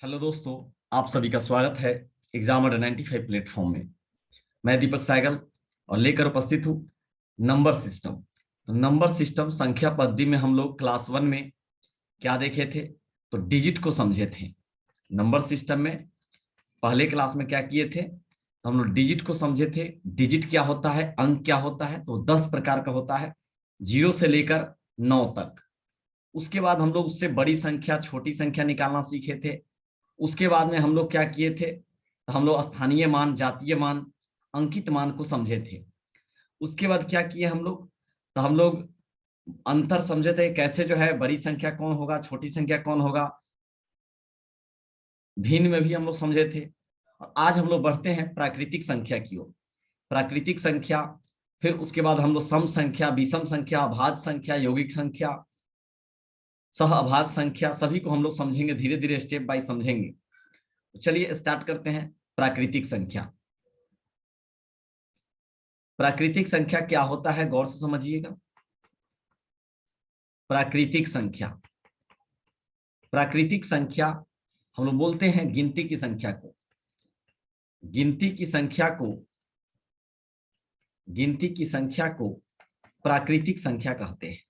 Hello दोस्तों, आप सभी का स्वागत है एग्जामर 95 प्लेटफॉर्म में। मैं दीपक साइगल और लेकर उपस्थित हूँ नंबर सिस्टम। तो नंबर सिस्टम संख्या पद्धति में हम लोग क्लास 1 में क्या देखे थे? तो डिजिट को समझे थे। नंबर सिस्टम में पहले क्लास में क्या किए थे? तो हम लोग डिजिट को समझे थे। डिजिट क्या होता है, अंक क्या होता है? तो 10 प्रकार का होता है, 0 से लेकर 9 तक। उसके बाद हम लोग उससे बड़ी संख्या छोटी संख्या निकालना सीखे थे। उसके बाद में हम लोग क्या किए थे? तो हम लोग स्थानीय मान, जातीय मान, अंकित मान को समझे थे। उसके बाद क्या किए हम लोग? तो हम लोग अंतर समझे थे, कैसे जो है बड़ी संख्या कौन होगा, छोटी संख्या कौन होगा। भिन्न में भी हम लोग समझे थे। और आज हम लोग बढ़ते हैं प्राकृतिक संख्या की ओर। प्राकृतिक संख्या, फिर उसके बाद हम लोग सम संख्या, विषम संख्या, अभाज्य संख्या, यौगिक संख्या, सह अभाज्य संख्या, सभी को हम लोग समझेंगे, धीरे धीरे स्टेप बाय समझेंगे। तो चलिए स्टार्ट करते हैं। प्राकृतिक संख्या। प्राकृतिक संख्या क्या होता है, गौर से समझिएगा। प्राकृतिक संख्या, प्राकृतिक संख्या हम लोग बोलते हैं गिनती की संख्या को। गिनती की संख्या को, गिनती की संख्या को प्राकृतिक संख्या कहते हैं।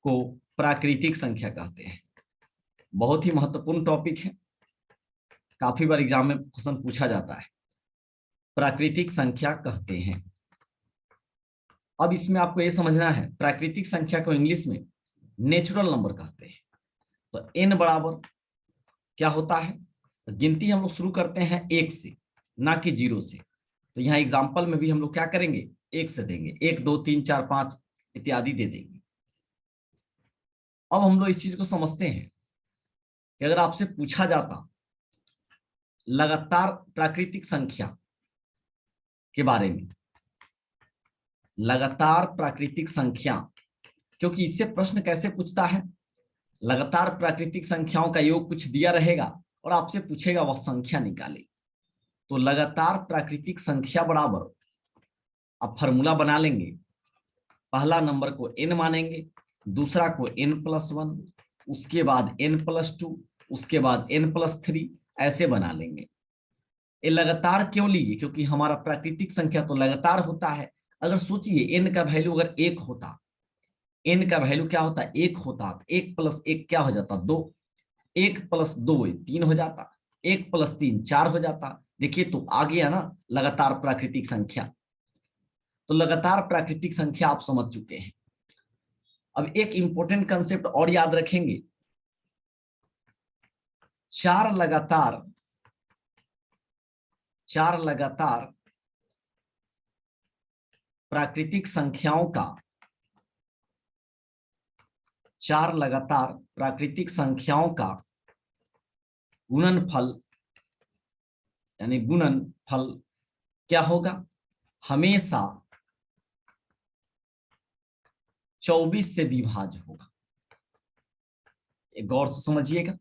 को प्राकृतिक संख्या कहते हैं। बहुत ही महत्वपूर्ण टॉपिक है, काफी बार एग्जाम में क्वेश्चन पूछा जाता है। प्राकृतिक संख्या कहते हैं। अब इसमें आपको यह समझना है, प्राकृतिक संख्या को इंग्लिश में नेचुरल नंबर कहते हैं। तो एन बराबर क्या होता है? तो गिनती हम लोग शुरू करते हैं 1 से, ना कि 0 से। तो यहाँ एग्जाम्पल में भी हम लोग क्या करेंगे? 1 से देंगे, 1 2 3 4 5 इत्यादि दे देंगे। अब हम लोग इस चीज को समझते हैं कि अगर आपसे पूछा जाता लगातार प्राकृतिक संख्या के बारे में, लगातार प्राकृतिक संख्या, क्योंकि इससे प्रश्न कैसे पूछता है? लगातार प्राकृतिक संख्याओं का योग कुछ दिया रहेगा और आपसे पूछेगा वह संख्या निकाले। तो लगातार प्राकृतिक संख्या बराबर आप फॉर्मूला बना लेंगे। पहला नंबर को n मानेंगे, दूसरा को n+1, उसके बाद n+2, उसके बाद n+3, ऐसे बना लेंगे। ये लगातार क्यों लिए? क्योंकि हमारा प्राकृतिक संख्या तो लगातार होता है। अगर सोचिए n का वैल्यू अगर 1 होता, n का वैल्यू क्या होता? 1 होता, तो 1 + 1 क्या हो जाता? 2। 1 + 2 3 हो जाता, 1 + 3 4 हो जाता। देखिए तो आ गया ना लगातार प्राकृतिक संख्या। तो लगातार प्राकृतिक संख्या आप समझ चुके हैं। अब एक इंपॉर्टेंट कंसेप्ट और याद रखेंगे। 4 लगातार प्राकृतिक संख्याओं का, 4 लगातार प्राकृतिक संख्याओं का गुणनफल, यानी गुणनफल क्या होगा? हमेशा 24 से विभाज्य होगा। गौर से समझिएगा।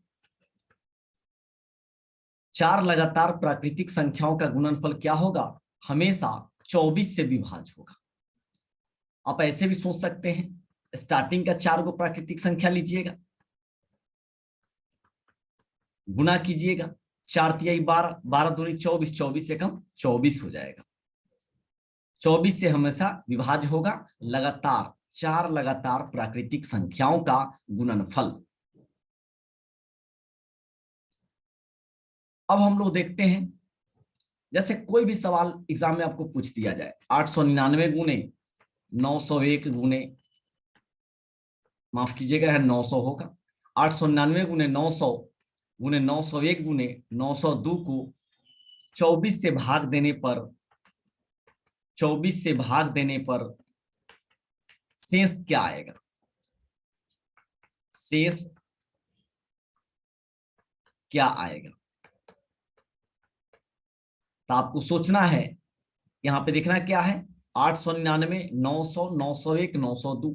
4 लगातार प्राकृतिक संख्याओं का गुणनफल क्या होगा? हमेशा 24 से विभाज्य होगा। आप ऐसे भी सोच सकते हैं, स्टार्टिंग का 4 को प्राकृतिक संख्या लीजिएगा, गुना कीजिएगा, 4 तिहाई 12, 12 दूनी 24, 24 एकम 24 हो जाएगा। 24 से हमेशा विभाज्य होगा लगातार 4 लगातार प्राकृतिक संख्याओं का गुणनफल। अब हम लोग देखते हैं, जैसे कोई भी सवाल एग्जाम में आपको पूछ दिया जाए, 899 गुने 901 गुने, माफ कीजिएगा है 900 होगा। 899 गुने 900 गुने 901 गुने 902 को 24 से भाग देने पर, 24 से भाग देने पर शेष क्या आएगा? शेष क्या आएगा? तो आपको सोचना है, यहां पे देखना क्या है? 899, 900, 901, 902,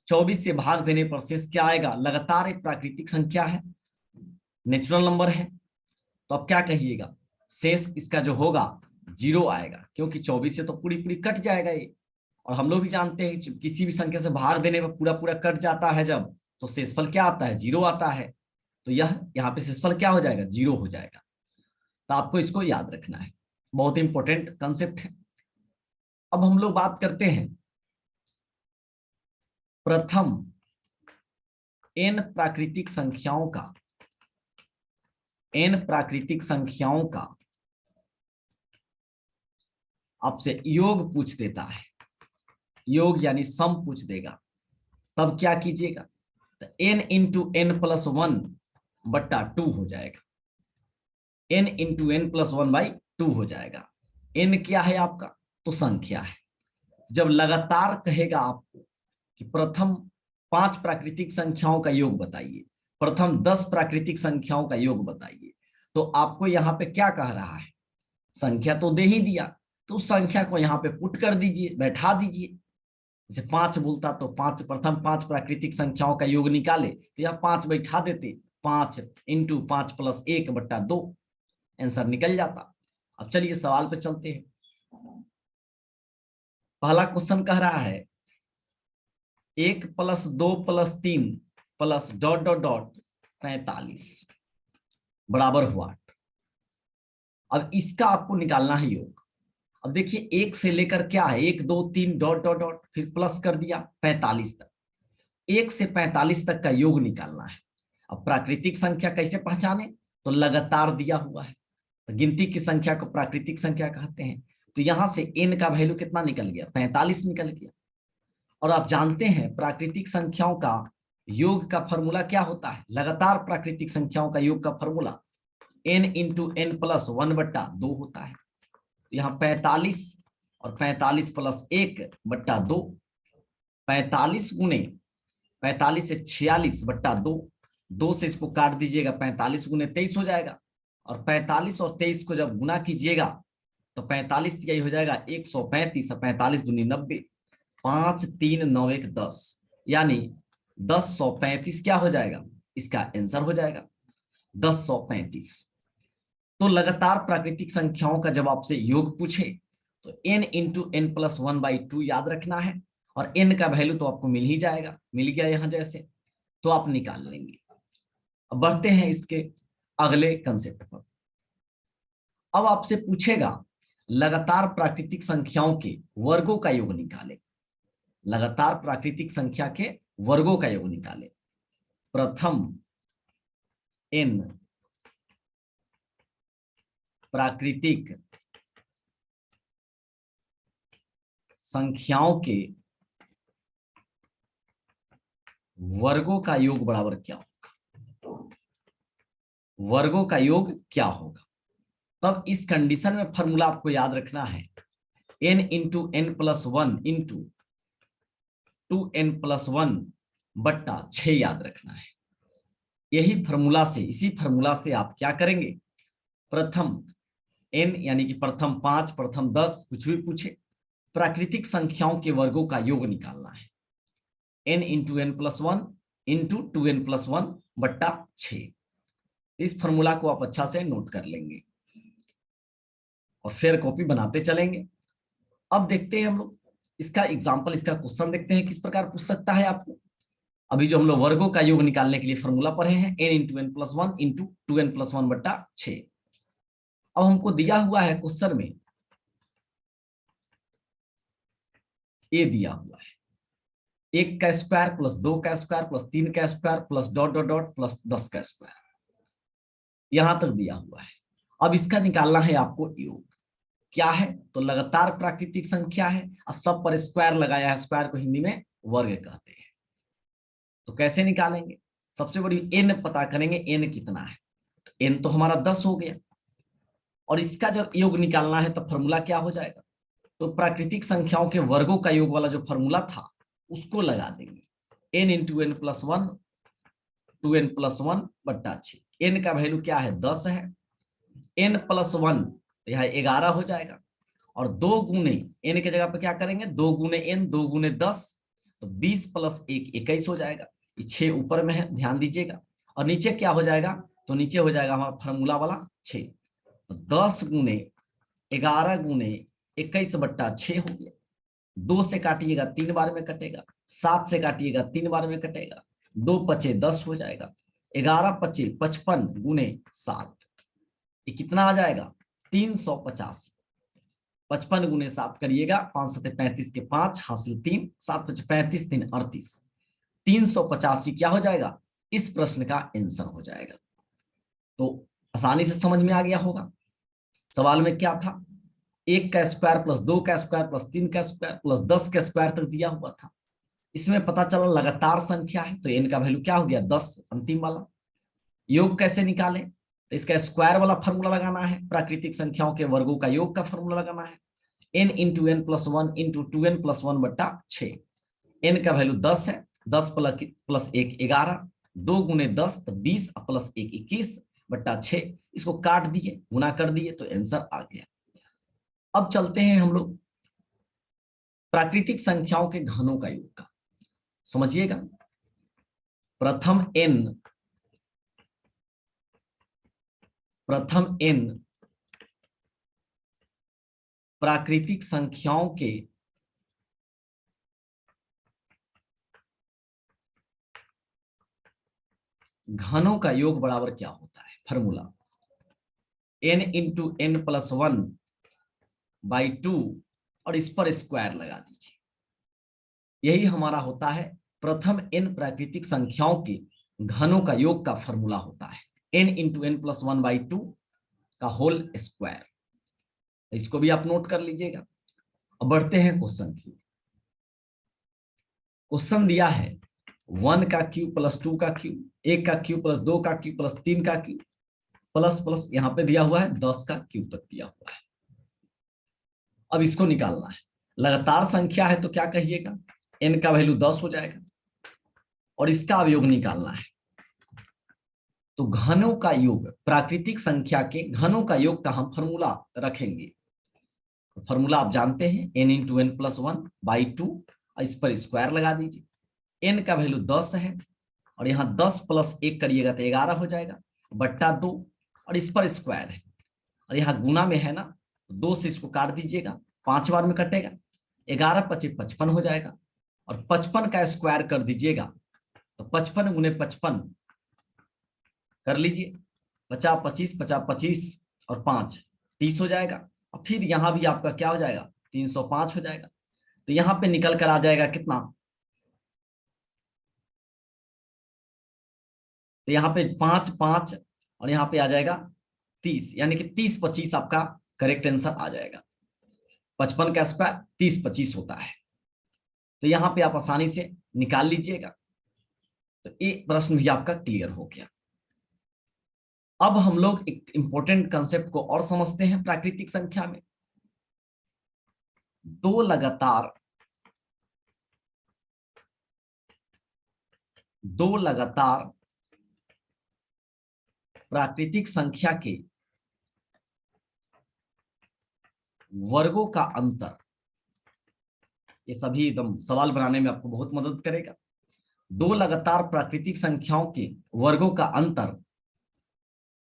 24 से भाग देने पर शेष क्या आएगा? लगातार एक प्राकृतिक संख्या है, नेचुरल नंबर है। तो अब क्या कहिएगा? शेष इसका जो होगा 0 आएगा, क्योंकि 24 से तो पूरी पूरी कट जाएगा ये। और हम लोग भी जानते हैं किसी भी संख्या से भाग देने पर पूरा पूरा कट जाता है जब, तो शेषफल क्या आता है? 0 आता है। तो यह यहाँ पे शेषफल क्या हो जाएगा, 0 हो जाएगा। तो आपको इसको याद रखना है, बहुत इंपॉर्टेंट कंसेप्ट है। अब हम लोग बात करते हैं प्रथम n प्राकृतिक संख्याओं का, n प्राकृतिक संख्याओं का आपसे योग पूछ देता है, योग यानी सम पूछ देगा, तब क्या कीजिएगा, तो n इंटू एन प्लस 1 बट्टा 2 हो जाएगा, n इंटू एन प्लस 1/2 हो जाएगा। n क्या है आपका, तो संख्या है। जब लगातार कहेगा आपको कि प्रथम 5 प्राकृतिक संख्याओं का योग बताइए, प्रथम 10 प्राकृतिक संख्याओं का योग बताइए, तो आपको यहाँ पे क्या कह रहा है, संख्या तो दे ही दिया, तो उस संख्या को यहाँ पे पुट कर दीजिए, बैठा दीजिए। जैसे 5 बोलता तो 5 प्रथम 5 प्राकृतिक संख्याओं का योग निकाले, तो यहाँ 5 बैठा देते, 5 इंटू 5 प्लस 1 बट्टा 2, आंसर निकल जाता। अब चलिए सवाल पे चलते हैं। पहला क्वेश्चन कह रहा है 1 plus 2 plus 3 plus dot dot dot 45 बराबर हुआ 8। अब इसका आपको निकालना है योग। अब देखिए 1 से लेकर क्या है, 1 2 3 डॉट डॉट डॉट फिर प्लस कर दिया 45 तक, 1 से 45 तक का योग निकालना है। अब प्राकृतिक संख्या कैसे पहचाने, तो लगातार दिया हुआ है, तो गिनती की संख्या को प्राकृतिक संख्या कहते हैं। तो यहां से n का वैल्यू कितना निकल गया, 45 निकल गया। और आप जानते हैं प्राकृतिक संख्याओं का योग का फॉर्मूला क्या होता है, लगातार प्राकृतिक संख्याओं का योग का formula n into N plus 1 बट्टा 2 होता है। यहाँ 45 और 45 प्लस 1 बट्टा 2, 45 गुने 45 से 46 बट्टा 2, 2 से इसको काट दीजिएगा, 45 गुने 23 हो जाएगा। और 45 और 23 को जब गुना कीजिएगा तो 45 यही हो जाएगा 135, 45 दूनी 90, 5 3 9 1 10, यानी 1035 क्या हो जाएगा, इसका आंसर हो जाएगा 1035। तो लगातार प्राकृतिक संख्याओं का जब आपसे योग पूछे तो n इंटू एन प्लस 1/2 याद रखना है, और n का वैल्यू तो आपको मिल ही जाएगा, मिल गया यहां जैसे, तो आप निकाल लेंगे। अब बढ़ते हैं इसके अगले कंसेप्ट पर। अब आपसे पूछेगा लगातार प्राकृतिक संख्याओं के वर्गों का योग निकाले, लगातार प्राकृतिक संख्या के वर्गों का योग निकाले। प्रथम n प्राकृतिक संख्याओं के वर्गों का योग बराबर क्या होगा, वर्गों का योग क्या होगा। तब इस कंडीशन में फॉर्मूला आपको याद रखना है n into N plus 1 into 2n plus 1 बट्टा 6 याद रखना है। यही फॉर्मूला से, इसी फॉर्मूला से आप क्या करेंगे, प्रथम n यानी कि प्रथम 5 प्रथम 10 कुछ भी पूछे, प्राकृतिक संख्याओं के वर्गों का योग निकालना है। n into N plus 1 into 2n plus 1 बट्टा 6। इस फॉर्मूला को आप अच्छा से नोट कर लेंगे और फिर कॉपी बनाते चलेंगे। अब देखते हैं हम लोग इसका एग्जाम्पल, इसका क्वेश्चन देखते हैं किस प्रकार पूछ सकता है आपको। अभी जो हम लोग वर्गों का योग निकालने के लिए फॉर्मूला पढ़े हैं n into N plus 1 into 2n plus 1 बट्टा 6। अब हमको दिया हुआ है क्वेश्चन में, ए दिया हुआ है 1 का स्क्वायर प्लस 2 का स्क्वायर प्लस 3 का square plus dot dot dot plus 10 का स्क्वायर, यहां तक दिया हुआ है। अब इसका निकालना है आपको योग। क्या है, तो लगातार प्राकृतिक संख्या है और सब पर स्क्वायर लगाया है, स्क्वायर को हिंदी में वर्ग कहते हैं। तो कैसे निकालेंगे, सबसे बड़ी n पता करेंगे, n कितना है, तो n तो हमारा 10 हो गया। और इसका जब योग निकालना है तो फॉर्मूला क्या हो जाएगा, तो प्राकृतिक संख्याओं के वर्गों का योग वाला जो फॉर्मूला था उसको लगा देंगे, n into N plus 1 2n plus 1 बट्टा 6। n का वैल्यू क्या है, 10 है, n प्लस 1 यहाँ 11 हो जाएगा, और 2 गुने n के जगह पे क्या करेंगे, 2 गुने n 2 गुने 10, तो 20 प्लस 1 21 हो जाएगा। ये 6 ऊपर में है, ध्यान दीजिएगा। और नीचे क्या हो जाएगा, तो नीचे हो जाएगा हमारा फॉर्मूला वाला 6, तो 10 गुने 11 गुने 21 बट्टा 6 हो गया। 2 से काटिएगा 3 बार में कटेगा, 7 से काटिएगा 3 बार में कटेगा, 2 पचे 10 हो जाएगा, 11 25 55 गुने 7, ये कितना आ जाएगा 385। 55 गुने 7 करिएगा, 5 7 35 के 5 हासिल 3, 7 5 35 3 38, 385 क्या हो जाएगा, इस प्रश्न का आंसर हो जाएगा। तो आसानी से समझ में आ गया होगा। सवाल में क्या था, 1 का स्क्वायर प्लस 2 का स्क्वायर प्लस 3 का स्क्वायर प्लस 10 का स्क्वायर तक दिया हुआ था। इसमें पता चला लगातार संख्या है तो n का वैल्यू क्या हो गया 10, अंतिम वाला। योग कैसे निकालें, तो इसका स्क्वायर वाला फॉर्मूला लगाना है, प्राकृतिक संख्याओं के वर्गों का योग का फॉर्मूला लगाना है, n into N plus 1 into 2n plus 1 बट्टा 6। n का वैल्यू 10 है, 10 प्लस 1 11, 2 गुने 10 तो 20 प्लस 1 21 बट्टा 6। इसको काट दिए, गुना कर दिए तो आंसर आ गया। अब चलते हैं हम लोग प्राकृतिक संख्याओं के घनों का योग का। समझिएगा, प्रथम n प्राकृतिक संख्याओं के घनों का योग बराबर क्या होता है, formula n into N plus 1 by 2 और इस पर स्क्वायर लगा दीजिए। यही हमारा होता है प्रथम n प्राकृतिक संख्याओं के घनों का योग का फॉर्मूला होता है, n into N plus 1 by 2 का होल स्क्वायर। इसको भी आप नोट कर लीजिएगा। अब बढ़ते हैं क्वेश्चन की। क्वेश्चन दिया है 1 का क्यूब प्लस 2 का क्यूब, 1 का क्यूब प्लस 2 का क्यूब प्लस 3 का क्यूब प्लस प्लस यहाँ पे दिया हुआ है 10 का क्यूब तक दिया हुआ है। अब इसको निकालना है। लगातार संख्या है तो क्या कहिएगा, n का वैल्यू 10 हो जाएगा और इसका अवयोग निकालना है। तो घनों का योग, प्राकृतिक संख्या के घनों का योग का हम फॉर्मूला रखेंगे। तो फॉर्मूला आप जानते हैं n into N plus 1 by 2, इस पर स्क्वायर लगा दीजिए। n का वैल्यू 10 है और यहाँ 10 प्लस 1 करिएगा तो 11 हो जाएगा बट्टा 2 और इस पर स्क्वायर है और यहाँ गुना में है ना, 2 से इसको काट दीजिएगा, 5 बार में कटेगा, 11 25 55 हो जाएगा और 55 का स्क्वायर कर दीजिएगा तो 55 गुने 55 कर लीजिए, 50 25 50 25 और 5 30 हो जाएगा और फिर यहाँ भी आपका क्या हो जाएगा 305 हो जाएगा। तो यहाँ पे निकल कर आ जाएगा कितना, तो यहाँ पे 5 5 और यहाँ पे आ जाएगा 30, यानी कि 30 25 आपका करेक्ट आंसर आ जाएगा। 55 का स्क्वायर 30 25 होता है। तो यहाँ पे आप आसानी से निकाल लीजिएगा। तो ये प्रश्न भी आपका क्लियर हो गया। अब हम लोग एक इंपॉर्टेंट कंसेप्ट को और समझते हैं प्राकृतिक संख्या में। दो लगातार प्राकृतिक संख्या के वर्गों का अंतर, ये सभी एकदम सवाल बनाने में आपको बहुत मदद करेगा। दो लगातार प्राकृतिक संख्याओं के वर्गों का अंतर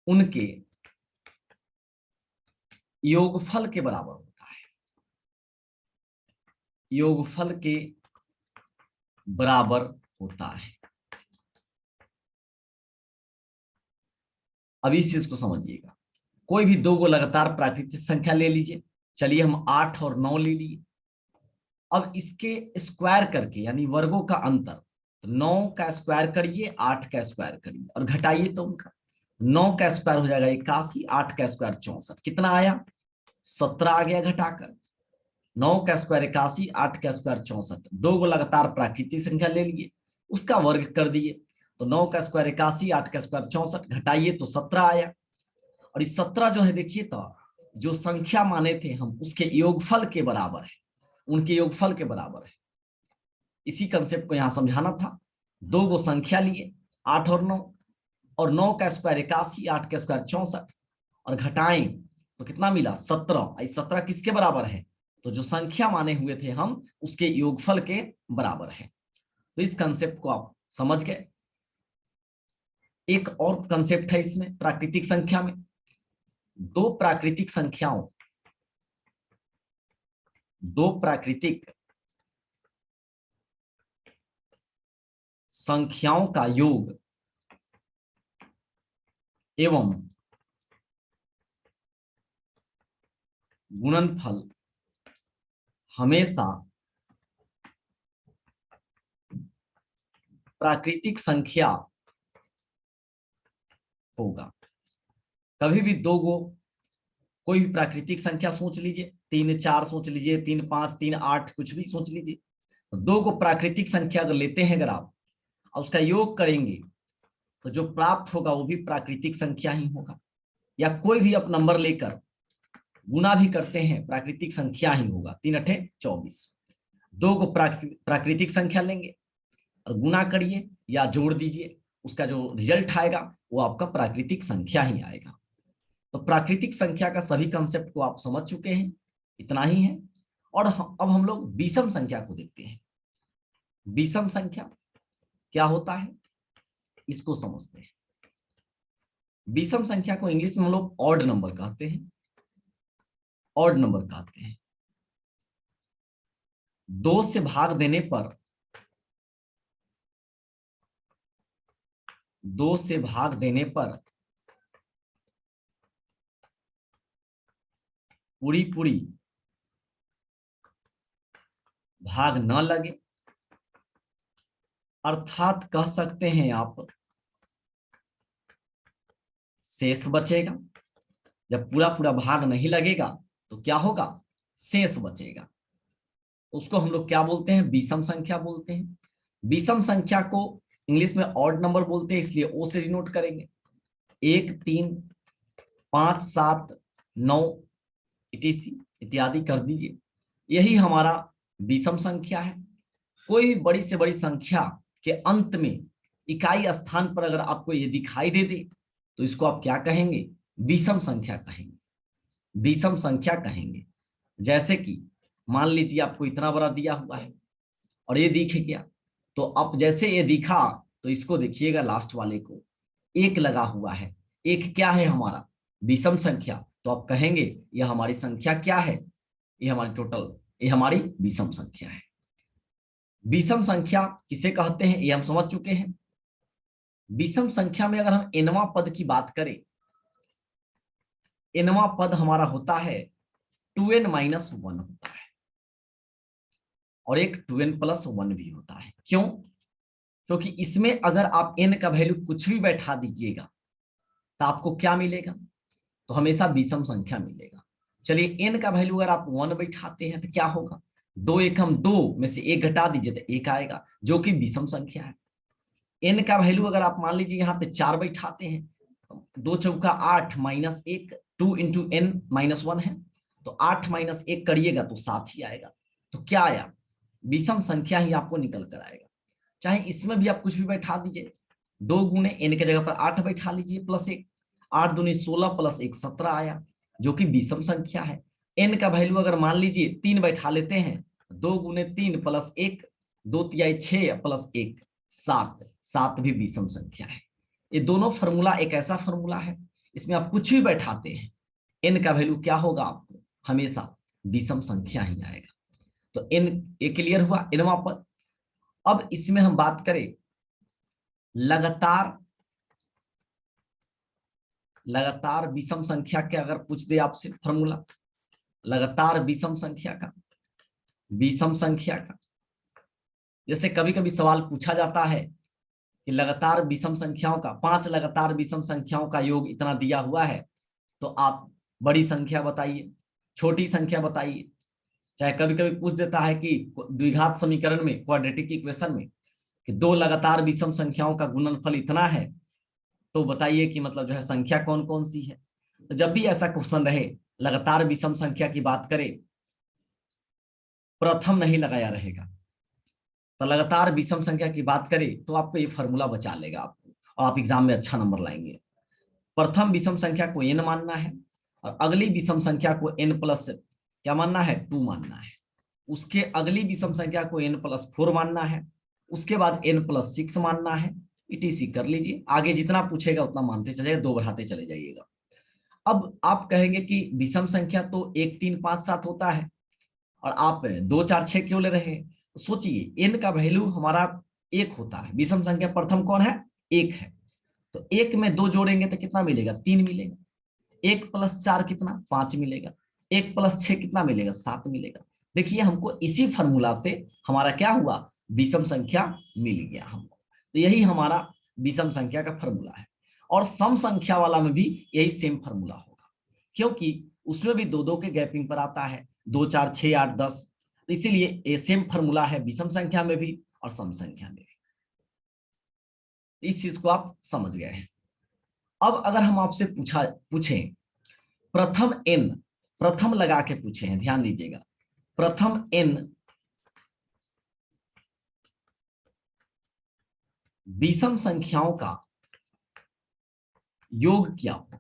उनके योगफल के बराबर होता है, योगफल के बराबर होता है। अब इस चीज को समझिएगा। कोई भी दो लगातार प्राकृतिक संख्या ले लीजिए, चलिए हम 8 और 9 ले लिए। अब इसके स्क्वायर करके यानी वर्गों का अंतर, तो 9 का स्क्वायर करिए 8 का स्क्वायर करिए और घटाइए तो उनका 9 का स्क्वायर हो जाएगा 81, 8 का स्क्वायर 64, कितना आया 17 आ गया घटाकर। 9 का स्क्वायर 81, 8 का स्क्वायर 64, दो लगातार प्राकृतिक संख्या ले लिए उसका वर्ग कर दिए तो 9 का स्क्वायर 81, 8 का स्क्वायर 64, घटाइए तो 17 आया। और इस 17 जो है देखिए तो जो संख्या माने थे हम उसके योगफल के बराबर है, उनके योगफल के बराबर है। इसी कंसेप्ट को यहां समझाना था। दो गो संख्या लिए 8 और 9 का स्क्वायर 81, 8 का स्क्वायर 64 और घटाएं तो कितना मिला 17। 17 किसके बराबर है, तो जो संख्या माने हुए थे हम उसके योगफल के बराबर है। तो इस कंसेप्ट को आप समझ गए। एक और कंसेप्ट है इसमें प्राकृतिक संख्या में, दो प्राकृतिक संख्याओं का योग एवं गुणनफल हमेशा प्राकृतिक संख्या होगा। कभी भी दो गो कोई भी प्राकृतिक संख्या सोच लीजिए, 3 4 सोच लीजिए, 3 5 3 8 कुछ भी सोच लीजिए, दो को प्राकृतिक संख्या अगर लेते हैं, अगर आप और उसका योग करेंगे तो जो प्राप्त होगा वो भी प्राकृतिक संख्या ही होगा। या कोई भी आप नंबर लेकर गुना भी करते हैं, प्राकृतिक संख्या ही होगा। 3 8 24, दो को प्राकृतिक संख्या लेंगे और गुना करिए या जोड़ दीजिए, उसका जो रिजल्ट आएगा वो आपका प्राकृतिक संख्या ही आएगा। तो प्राकृतिक संख्या का सभी कंसेप्ट को आप समझ चुके हैं, इतना ही है। और अब हम लोग विषम संख्या को देखते हैं। विषम संख्या क्या होता है इसको समझते हैं। विषम संख्या को इंग्लिश में हम लोग ऑड नंबर कहते हैं। ऑड नंबर कहते हैं। 2 से भाग देने पर, 2 से भाग देने पर पूरी पूरी भाग न लगे, अर्थात कह सकते हैं आप शेष बचेगा। जब पूरा पूरा भाग नहीं लगेगा तो क्या होगा, शेष बचेगा। उसको हम लोग क्या बोलते हैं, विषम संख्या बोलते हैं। विषम संख्या को इंग्लिश में ऑड नंबर बोलते हैं, इसलिए ओ से डिनोट करेंगे। 1 3 5 7 9 इत्यादि कर दीजिए, यही हमारा विषम संख्या है। कोई भी बड़ी से बड़ी संख्या के अंत में इकाई स्थान पर अगर आपको ये दिखाई दे दे तो इसको आप क्या कहेंगे, विषम संख्या कहेंगे। विषम संख्या कहेंगे। जैसे कि मान लीजिए आपको इतना बड़ा दिया हुआ है और ये दिख गया, तो अब जैसे ये दिखा तो इसको देखिएगा लास्ट वाले को 1 लगा हुआ है। 1 क्या है हमारा, विषम संख्या। तो आप कहेंगे यह हमारी संख्या क्या है, ये हमारी टोटल, ये हमारी विषम संख्या है। विषम संख्या किसे कहते हैं ये हम समझ चुके हैं। विषम संख्या में अगर हम nवां पद की बात करें, nवां पद हमारा होता है 2n - 1 होता है, और एक 2n + 1 भी होता है। क्यों, क्योंकि इसमें अगर आप n का वैल्यू कुछ भी बैठा दीजिएगा तो आपको क्या मिलेगा, तो हमेशा विषम संख्या मिलेगा। चलिए n का वैल्यू अगर आप 1 बैठाते हैं तो क्या होगा, 2 1 हम 2 में से 1 घटा दीजिए तो 1 आएगा, जो कि विषम संख्या है। n का वैल्यू अगर आप मान लीजिए यहाँ पे 4 बैठाते हैं, 2 चौका 8 - 1, 2 × n - 1 है, तो 8 - 1 करिएगा तो 7 ही आएगा। तो क्या आया, विषम संख्या ही आपको निकल कर आएगा। चाहे इसमें भी आप कुछ भी बैठा दीजिए, 2 × n के जगह पर 8 बैठा लीजिए +1, 8 दूनी 16 + 1 17 आया, जो कि विषम संख्या है। n का वैल्यू अगर मान लीजिए 3 बैठा लेते हैं, 2 × 3 + 1, 2 × 6 + 1 7, 7 भी विषम संख्या है। ये दोनों फॉर्मूला एक ऐसा फॉर्मूला है, इसमें आप कुछ भी बैठाते हैं n का वैल्यू क्या होगा, आपको हमेशा विषम संख्या ही आएगा। तो n ये क्लियर हुआ, nवां पद। अब इसमें हम बात करें लगातार विषम संख्या के, अगर पूछ दे आपसे फॉर्मूला लगातार विषम संख्या का, विषम संख्या का, जैसे कभी कभी सवाल पूछा जाता है कि लगातार विषम संख्याओं का, 5 लगातार विषम संख्याओं का योग इतना दिया हुआ है, तो आप बड़ी संख्या बताइए, छोटी संख्या बताइए। चाहे कभी कभी पूछ देता है कि द्विघात समीकरण में, क्वाड्रेटिक इक्वेशन में, कि 2 लगातार विषम संख्याओं का गुणनफल इतना है, तो बताइए कि मतलब जो है संख्या कौन कौन सी है। तो जब भी ऐसा क्वेश्चन रहे, लगातार विषम संख्या की बात करें, प्रथम नहीं लगाया रहेगा। तो लगातार विषम संख्या की बात करें तो आपको ये फॉर्मूला बचा लेगा आपको, और आप एग्जाम में अच्छा नंबर लाएंगे। प्रथम विषम संख्या को n मानना है, और अगली विषम संख्या को n प्लस क्या मानना है, 2 मानना है। उसके अगली विषम संख्या को n + 4 मानना है, उसके बाद n + 6 मानना है। इटीसी कर लीजिए, आगे जितना पूछेगा उतना मानते चले, 2 बढ़ाते चले जाइएगा। अब आप कहेंगे कि विषम संख्या तो 1 3 5 7 होता है, और आप 2 4 6 क्यों ले रहे हैं। तो सोचिए n का वैल्यू हमारा 1 होता है, विषम संख्या प्रथम कौन है, 1 है। तो 1 में 2 जोड़ेंगे तो कितना मिलेगा, 3 मिलेगा। 1 + 4 कितना, 5 मिलेगा। 1 + 6 कितना मिलेगा, 7 मिलेगा। देखिए हमको इसी फॉर्मूला से हमारा क्या हुआ, विषम संख्या मिल गया हमको। तो यही हमारा विषम संख्या का फॉर्मूला है। और सम संख्या वाला में भी यही सेम फॉर्मूला होगा, क्योंकि उसमें भी 2 2 के गैपिंग पर आता है, 2 4 6 8 10। तो इसीलिए ये सेम फॉर्मूला है विषम संख्या में भी और सम संख्या में भी। इस चीज को आप समझ गए हैं। अब अगर हम आपसे पूछें प्रथम n, प्रथम लगा के पूछे हैं, ध्यान दीजिएगा, प्रथम n विषम संख्याओं का योग क्या होगा,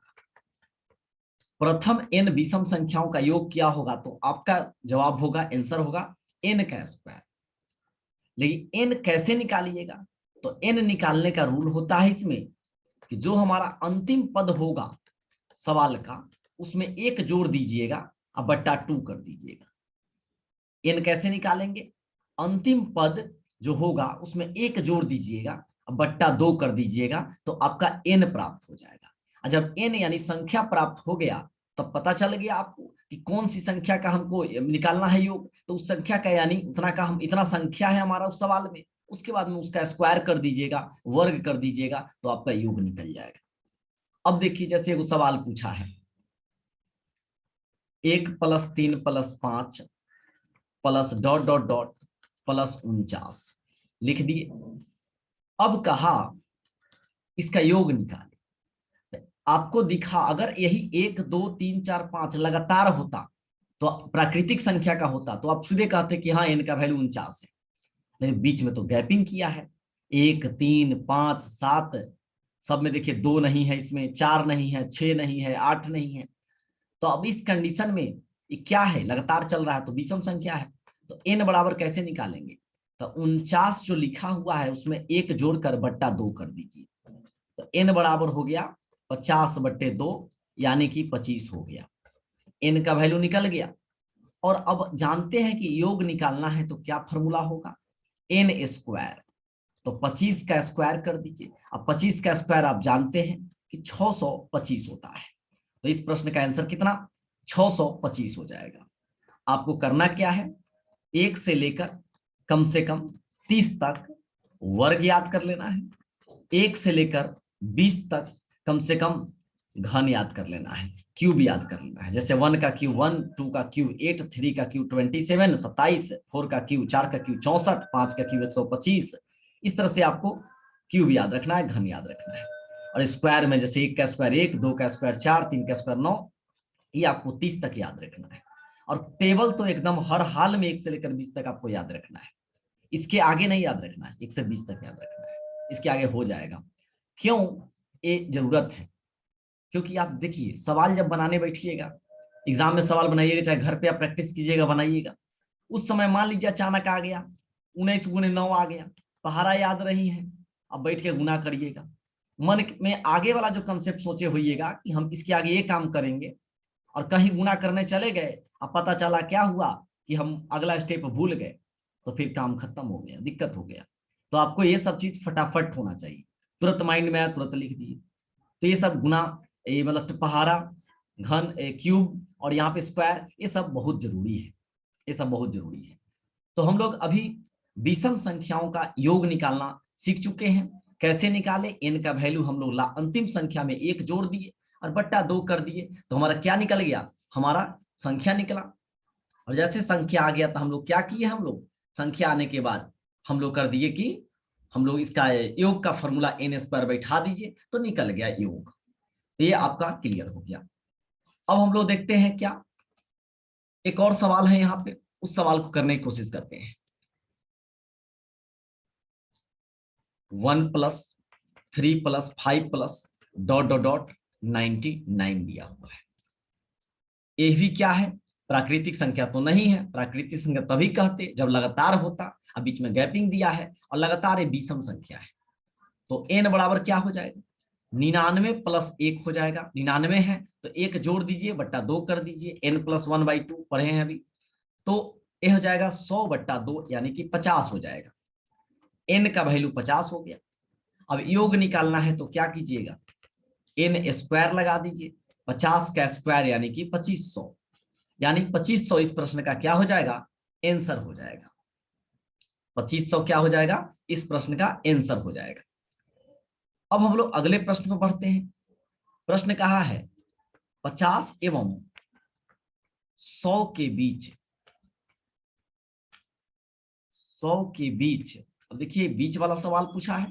प्रथम n विषम संख्याओं का योग क्या होगा, तो आपका जवाब होगा, आंसर होगा n का स्क्वायर। लेकिन n कैसे निकालिएगा, तो n निकालने का रूल होता है इसमें कि जो हमारा अंतिम पद होगा सवाल का, उसमें 1 जोड़ दीजिएगा और बट्टा 2 कर दीजिएगा। n कैसे निकालेंगे, अंतिम पद जो होगा उसमें 1 जोड़ दीजिएगा और बट्टा 2 कर दीजिएगा, तो आपका n प्राप्त हो जाएगा। और जब n यानी संख्या प्राप्त हो गया, तब पता चल गया आपको कि कौन सी संख्या का हमको निकालना है योग। तो उस संख्या का यानी उतना का, हम इतना संख्या है हमारा उस सवाल में, उसके बाद में उसका स्क्वायर कर दीजिएगा, वर्ग कर दीजिएगा, तो आपका योग निकल जाएगा। अब देखिए जैसे वो सवाल पूछा है, 1 + 3 + 5 प्लस ... प्लस 49 लिख दिए। अब कहा इसका योग निकाले। आपको दिखा अगर यही 1 2 3 4 5 लगातार होता, तो प्राकृतिक संख्या का होता, तो आप सीधे कहते कि हाँ n का वैल्यू 49 है। लेकिन बीच में तो गैपिंग किया है, 1 3 5 7, सब में देखिए 2 नहीं है, इसमें 4 नहीं है, 6 नहीं है, 8 नहीं है। तो अब इस कंडीशन में ये क्या है, लगातार चल रहा है, तो विषम संख्या है। तो n बराबर कैसे निकालेंगे, तो 49 जो लिखा हुआ है उसमें 1 जोड़कर बट्टा 2 कर दीजिए। तो n बराबर हो गया 50/2, यानी कि 25 हो गया। n का वैल्यू निकल गया। और अब जानते हैं कि योग निकालना है तो क्या फॉर्मूला होगा, n²। तो 25 का स्क्वायर कर दीजिए। अब 25 का स्क्वायर आप जानते हैं कि 625 होता है। तो इस प्रश्न का आंसर कितना, 625 हो जाएगा। आपको करना क्या है, 1 से लेकर कम से कम 30 तक वर्ग याद कर लेना है, 1 से लेकर 20 तक कम से कम घन याद कर लेना है, क्यूब याद कर लेना है। जैसे 1 का क्यूब 1, 2 का क्यूब 8, 3 का क्यूब 27 27, 4 का क्यूब 4 का क्यूब 64, 5 का क्यूब 125। इस तरह से आपको क्यूब याद रखना है, घन याद रखना है। और स्क्वायर में जैसे 1 का स्क्वायर 1, 2 का स्क्वायर 4, 3 का स्क्वायर 9, ये आपको 30 तक याद रखना है। और टेबल तो एकदम हर हाल में 1 से लेकर 20 तक आपको याद रखना है, इसके आगे नहीं याद रखना है, 1 से 20 तक याद रखना है, इसके आगे हो जाएगा। क्यों ये जरूरत है, क्योंकि आप देखिए सवाल जब बनाने बैठिएगा, एग्जाम में सवाल बनाइएगा, चाहे घर पे आप प्रैक्टिस कीजिएगा बनाइएगा, उस समय मान लीजिए अचानक आ गया 19 × 9 आ गया, पहाड़ा याद नहीं है, अब बैठ के गुना करिएगा। मन में आगे वाला जो कंसेप्ट सोचे होइएगा कि हम इसके आगे ये काम करेंगे, और कहीं गुना करने चले गए, अब पता चला क्या हुआ कि हम अगला स्टेप भूल गए, तो फिर काम खत्म हो गया, दिक्कत हो गया। तो आपको ये सब चीज फटाफट होना चाहिए, तुरंत माइंड में आया तुरंत लिख दिए। तो ये सब गुना, ये मतलब पहाड़ा, घन, क्यूब और यहाँ पे स्क्वायर, ये सब बहुत जरूरी है, ये सब बहुत जरूरी है। तो हम लोग अभी विषम संख्याओं का योग निकालना सीख चुके हैं। कैसे निकाले, n का वैल्यू हम लोग अंतिम संख्या में 1 जोड़ दिए और बट्टा 2 कर दिए, तो हमारा क्या निकल गया, हमारा संख्या निकला। और जैसे संख्या आ गया तो हम लोग क्या किए, हम लोग संख्या आने के बाद हम लोग कर दिए कि हम लोग इसका योग का फॉर्मूला n² बैठा दीजिए, तो निकल गया योग। ये आपका क्लियर हो गया। अब हम लोग देखते हैं क्या, एक और सवाल है यहाँ पे, उस सवाल को करने की कोशिश करते हैं। 1 + 3 + 5 .. 99 दिया हुआ है। ये भी क्या है, प्राकृतिक संख्या तो नहीं है। प्राकृतिक संख्या तभी कहते जब लगातार होता, अब बीच में गैपिंग दिया है और लगातार ये विषम संख्या है। तो n बराबर क्या हो जाएगा, 99 + 1 हो जाएगा। 99 है तो 1 जोड़ दीजिए, बट्टा 2 कर दीजिए, n + 1/2 पढ़े हैं अभी, तो ये हो जाएगा 100/2, यानी कि 50 हो जाएगा। n का वैल्यू 50 हो गया। अब योग निकालना है तो क्या कीजिएगा, n स्क्वायर लगा दीजिए, 50 का स्क्वायर यानी कि 2500, यानी 2500 इस प्रश्न का क्या हो जाएगा, आंसर हो जाएगा। 2500 क्या हो जाएगा, इस प्रश्न का आंसर हो जाएगा। अब हम लोग अगले प्रश्न पर बढ़ते हैं। प्रश्न कहा है 50 एवं 100 के बीच, 100 के बीच, अब देखिए बीच वाला सवाल पूछा है,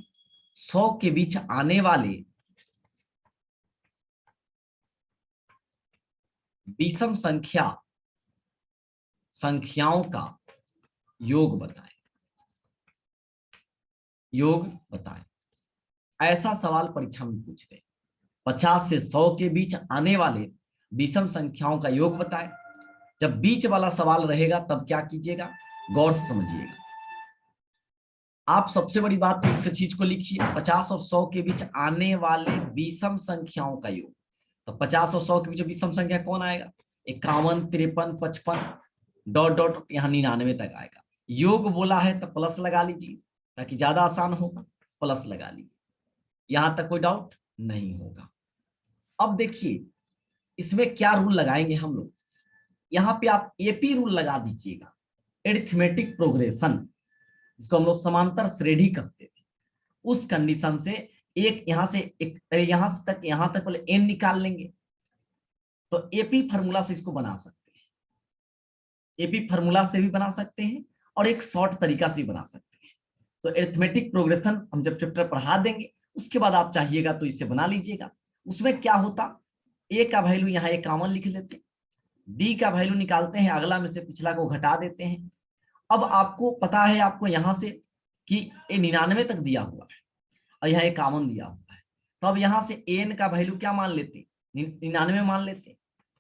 100 के बीच आने वाले विषम संख्याओं का योग बताएं, योग बताएं। ऐसा सवाल परीक्षा में पूछते हैं, 50 से 100 के बीच आने वाले विषम संख्याओं का योग बताएं। जब बीच वाला सवाल रहेगा तब क्या कीजिएगा, गौर से समझिएगा। आप सबसे बड़ी बात तो इस चीज को लिखिए, 50 और 100 के बीच आने वाले विषम संख्याओं का योग। तो 50 और 100 के बीच विषम संख्या कौन आएगा, 51, 53, 55, डॉट डॉट यहाँ 99 तक आएगा। योग बोला है तो प्लस लगा लीजिए ताकि ज्यादा आसान होगा, प्लस लगा लीजिए, यहां तक कोई डाउट नहीं होगा। अब देखिए इसमें क्या रूल लगाएंगे हम लोग, यहाँ पे आप एपी रूल लगा दीजिएगा, एरिथमेटिक प्रोग्रेशन, जिसको हम लोग समांतर श्रेणी कहते थे। उस कंडीशन से एक यहां से एक यहां तक पहले एन निकाल लेंगे, तो एपी फार्मूला से इसको बना सकते हैं, एपी फार्मूला से भी बना सकते हैं और एक शॉर्ट तरीका से बना सकते हैं। तो एरिथमेटिक प्रोग्रेशन हम जब चैप्टर पढ़ा देंगे उसके बाद आप चाहिएगा तो इससे बना लीजिएगा। उसमें क्या होता, ए का वैल्यू यहाँ 51 लिख लेते, डी का वैल्यू निकालते हैं, अगला में से पिछला को घटा देते हैं। अब आपको पता है आपको यहाँ से कि ये 99 तक दिया हुआ है और यहाँ 51 दिया हुआ है, तो अब यहाँ से एन का वैल्यू क्या मान लेते, 99 मान लेते,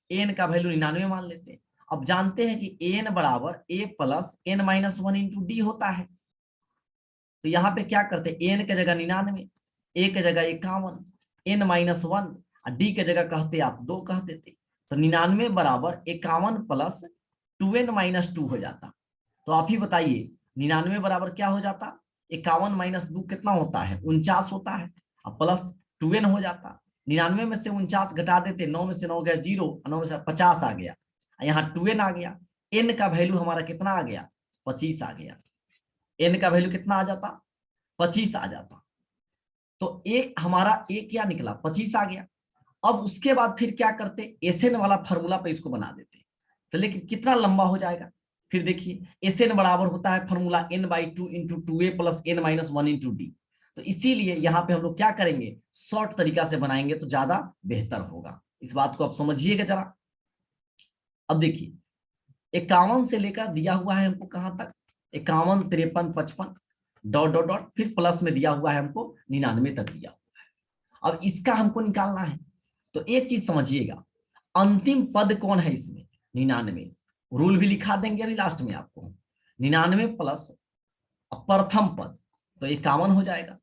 एन का वैल्यू 99 मान लेते। अब जानते हैं कि एन बराबर a plus n minus 1 into d होता है, तो यहाँ पे क्या करते, एन के जगह 99, ए के जगह 51, एन माइनस 1 और डी के जगह कहते आप 2 कह देते, तो 99 बराबर 51 प्लस 2n माइनस 2 हो जाता। तो आप ही बताइए 99 बराबर क्या हो जाता, 51 माइनस 2 कितना होता है, 49 होता है, अब प्लस 2n हो जाता। 99 में से 49 घटा देते, 9 में से 9 गया 0, 9 में से 50 आ गया, यहाँ 2n आ गया, n का वैल्यू हमारा कितना आ गया, 25 आ गया, n का वैल्यू कितना आ जाता, 25 आ जाता। तो ए हमारा ए क्या निकला, 25 आ गया। अब उसके बाद फिर क्या करते, एसएन वाला फॉर्मूला पे इसको बना देते, तो लेकिन कितना लंबा हो जाएगा, फिर देखिए एसएन बराबर होता है formula n/2 into 2a plus n minus 1 into D. तो इसीलिए यहाँ पे हम लोग क्या करेंगे, शॉर्ट तरीका से बनाएंगे तो ज्यादा बेहतर होगा, इस बात को आप समझिएगा जरा। अब देखिए 51 से लेकर दिया हुआ है हमको कहां तक, 51, 53, 55 डॉट डॉट डॉट, फिर प्लस में दिया हुआ है हमको 99 तक दिया हुआ है। अब इसका हमको निकालना है, तो एक चीज समझिएगा, अंतिम पद कौन है इसमें, 99, रूल भी लिखा देंगे अभी लास्ट में आपको, 99 प्लस प्रथम पद तो 51 हो जाएगा,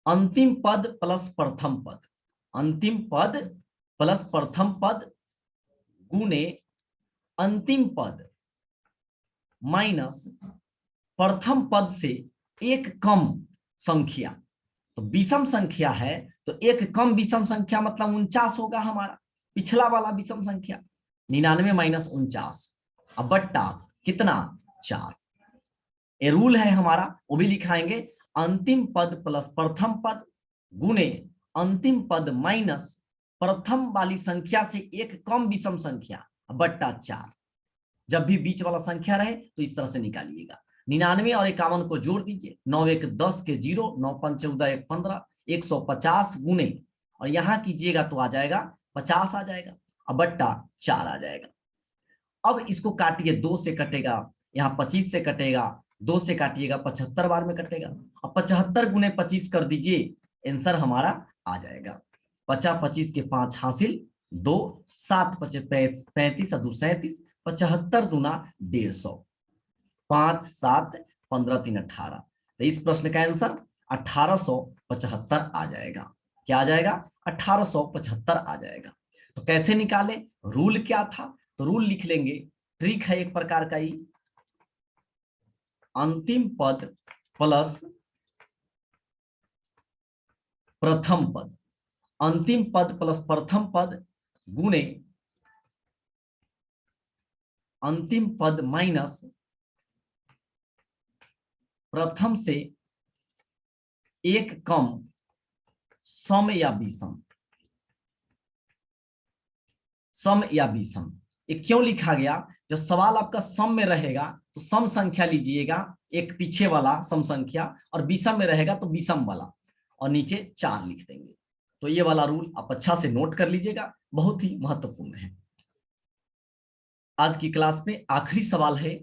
अंतिम पद प्लस प्रथम पद, अंतिम पद प्लस प्रथम पद गुने अंतिम पद माइनस प्रथम पद से एक कम संख्या। तो विषम संख्या है तो एक कम विषम संख्या मतलब 49 होगा हमारा, पिछला वाला विषम संख्या 99 माइनस 49, अब बट्टा कितना 4। ये रूल है हमारा, वो भी लिखाएंगे, अंतिम पद प्लस प्रथम पद गुने अंतिम पद माइनस प्रथम वाली संख्या से एक कम विषम संख्या बट्टा 4। जब भी बीच वाला संख्या रहे तो इस तरह से निकालिएगा, 99 और 51 को जोड़ दीजिए, 9 1 10 के 0, 9 5 14 1 15, 150 गुने और यहां कीजिएगा तो आ जाएगा 50 आ जाएगा, अब बट्टा 4 आ जाएगा। अब इसको काटिए, 2 से कटेगा, यहाँ 25 से कटेगा, 2 से काटिएगा 75 बार में कटेगा, अब 75 गुने 25 कर दीजिए, आंसर हमारा आ जाएगा 50, 25 के 5 हासिल 2, 7 5 35 और 2 37, 75 दूना 150, 5 7 15 3 18, तो इस प्रश्न का आंसर 1875 आ जाएगा। क्या आ जाएगा, 1875 आ जाएगा। तो कैसे निकाले, रूल क्या था, तो रूल लिख लेंगे, ट्रिक है एक प्रकार का ही, अंतिम पद प्लस प्रथम पद, अंतिम पद प्लस प्रथम पद गुणे अंतिम पद माइनस प्रथम से एक कम सम या विषम। सम या विषम ये क्यों लिखा गया? जब सवाल आपका सम में रहेगा तो सम संख्या लीजिएगा, एक पीछे वाला सम संख्या, और विषम में रहेगा तो विषम वाला, और नीचे 4 लिख देंगे। तो ये वाला रूल आप अच्छा से नोट कर लीजिएगा, बहुत ही महत्वपूर्ण है। आज की क्लास में आखिरी सवाल है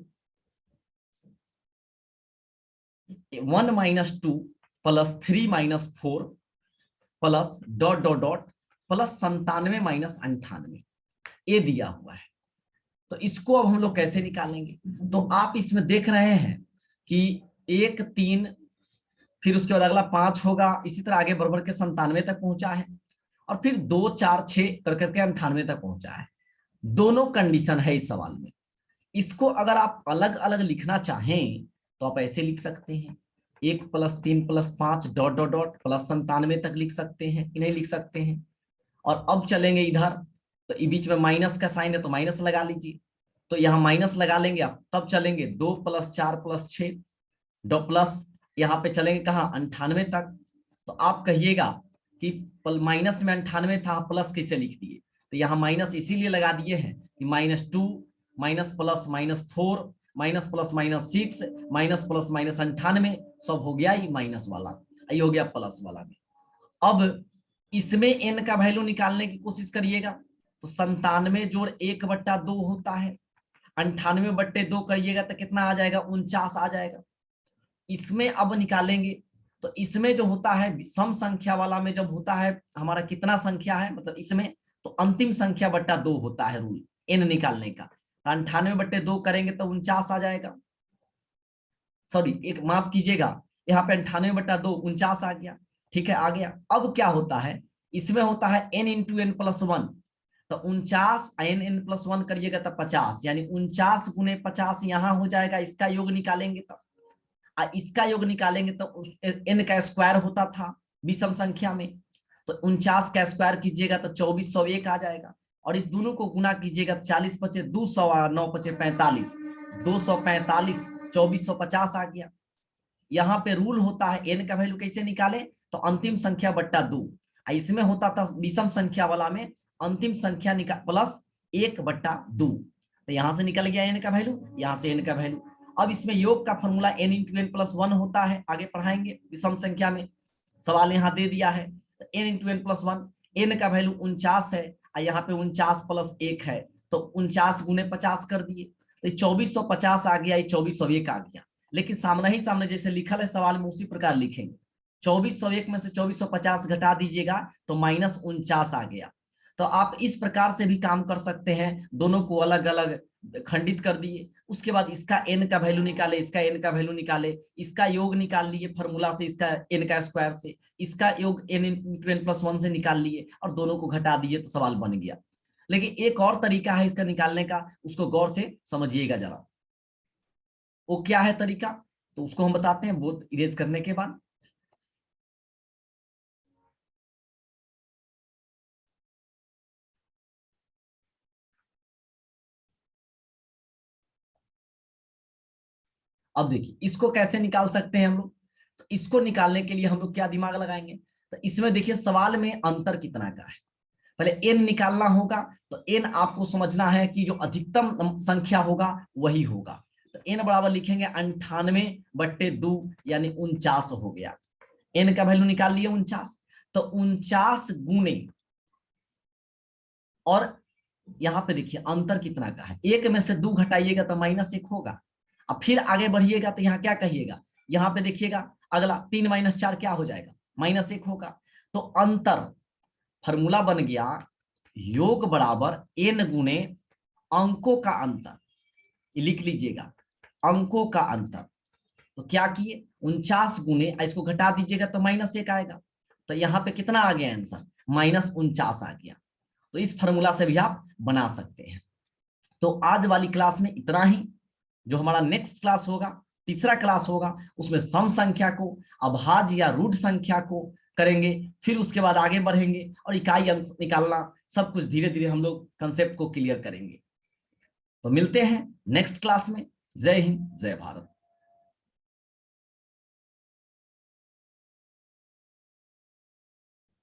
1 - 2 + 3 - 4 plus dot dot dot plus 97 - 98 ये दिया हुआ है। तो इसको अब हम लोग कैसे निकालेंगे? तो आप इसमें देख रहे हैं कि 1 3 फिर उसके बाद अगला 5 होगा, इसी तरह आगे बढ़ के 97 तक पहुंचा है, और फिर 2 4 6 करके 98 तक पहुंचा है। दोनों कंडीशन है इस सवाल में। इसको अगर आप अलग अलग लिखना चाहें तो आप ऐसे लिख सकते हैं, 1 + 3 + 5 डॉट डॉट डॉट प्लस 97 तक लिख सकते हैं, इन्हें लिख सकते हैं। और अब चलेंगे इधर, तो बीच में माइनस का साइन है तो माइनस लगा लीजिए, तो यहाँ माइनस लगा लेंगे आप। तब चलेंगे 2 + 4 + 6 डॉट प्लस यहाँ पे चलेंगे कहाँ 98 तक। तो आप कहिएगा कि माइनस में 98 था, प्लस कैसे लिख दिए? तो यहाँ माइनस इसीलिए लगा दिए हैं कि -2 minus plus -4 minus plus -6 minus plus -98 सब हो गया ये माइनस वाला, ये हो गया प्लस वाला में। अब इसमें n का वैल्यू निकालने की कोशिश करिएगा, तो 97 जोड़ 1/2 होता है, 98/2 करिएगा तो कितना आ जाएगा? 49 आ जाएगा। इसमें अब निकालेंगे तो इसमें जो होता है सम संख्या वाला में जब होता है हमारा कितना संख्या है, मतलब इसमें तो अंतिम संख्या बट्टा 2 होता है रूल n निकालने का। 98/2 करेंगे तो 49 आ जाएगा। सॉरी, एक माफ कीजिएगा, यहाँ पे 98/2 49 आ गया। ठीक है, आ गया। अब क्या होता है, इसमें होता है n × n + 1, तो 49 n + 1 करिएगा तो 50, यानी 49 × 50 यहाँ हो जाएगा। इसका योग निकालेंगे तब, इसका योग निकालेंगे तो n का स्क्वायर होता था विषम संख्या में, तो 49 का स्क्वायर कीजिएगा तो 2401 आ जाएगा, और इस दोनों को गुना कीजिएगा 40 × 5 = 200, 9 × 5 = 45, 245 2450 आ गया। यहाँ पे रूल होता है n का वैल्यू कैसे निकाले, तो अंतिम संख्या बट्टा 2, इसमें होता था विषम संख्या वाला में अंतिम संख्या प्लस 1/2, तो यहाँ से निकल गया n का वैल्यू, यहाँ से n का वैल्यू। अब इसमें योग का फॉर्मूला n × n + 1 होता है, आगे पढ़ाएंगे विषम संख्या में, सवाल यहाँ दे दिया है। तो n × n + 1, n का वैल्यू 49 है, यहाँ पे 49 + 1 है, तो 49 × 50 कर दिए, तो 2450 आ गया, ये 2401 आ गया। लेकिन सामने ही सामने जैसे लिखा है सवाल में उसी प्रकार लिखेंगे। 2401 में से 2450 घटा दीजिएगा तो -49 आ गया। तो आप इस प्रकार से भी काम कर सकते हैं, दोनों को अलग अलग खंडित कर दिए, उसके बाद इसका n का वैल्यू निकाले, इसका n का वैल्यू निकाले, इसका योग निकाल लिए फॉर्मूला से, इसका n का स्क्वायर से, इसका योग n × n + 1 से निकाल लिए, और दोनों को घटा दीजिए तो सवाल बन गया। लेकिन एक और तरीका है इसका निकालने का, उसको गौर से समझिएगा जरा। वो क्या है तरीका, तो उसको हम बताते हैं बोर्ड इरेज करने के बाद। अब देखिए इसको कैसे निकाल सकते हैं हम लोग। तो इसको निकालने के लिए हम लोग क्या दिमाग लगाएंगे, तो इसमें देखिए सवाल में अंतर कितना का है, पहले n निकालना होगा। तो n आपको समझना है कि जो अधिकतम संख्या होगा वही होगा, तो n बराबर लिखेंगे 98/2 यानी 49 हो गया। n का वैल्यू निकाल लिए 49, तो 49 गुने, और यहाँ पे देखिए अंतर कितना का है, 1 में से 2 घटाइएगा तो -1 होगा। अब फिर आगे बढ़िएगा तो यहाँ क्या कहिएगा, यहाँ पे देखिएगा अगला 3 - 4 क्या हो जाएगा, -1 होगा। तो अंतर फॉर्मूला बन गया योग बराबर n गुने अंकों का अंतर, लिख लीजिएगा अंकों का अंतर। तो क्या किए 49 गुने, इसको घटा दीजिएगा तो -1 आएगा, तो यहाँ पे कितना आ गया आंसर, -49 आ गया। तो इस फॉर्मूला से भी आप बना सकते हैं। तो आज वाली क्लास में इतना ही। जो हमारा नेक्स्ट क्लास होगा, तीसरा क्लास होगा, उसमें सम संख्या को, अभाज्य या रूट संख्या को करेंगे, फिर उसके बाद आगे बढ़ेंगे और इकाई अंक निकालना, सब कुछ धीरे धीरे हम लोग कंसेप्ट को क्लियर करेंगे। तो मिलते हैं नेक्स्ट क्लास में। जय हिंद, जय भारत।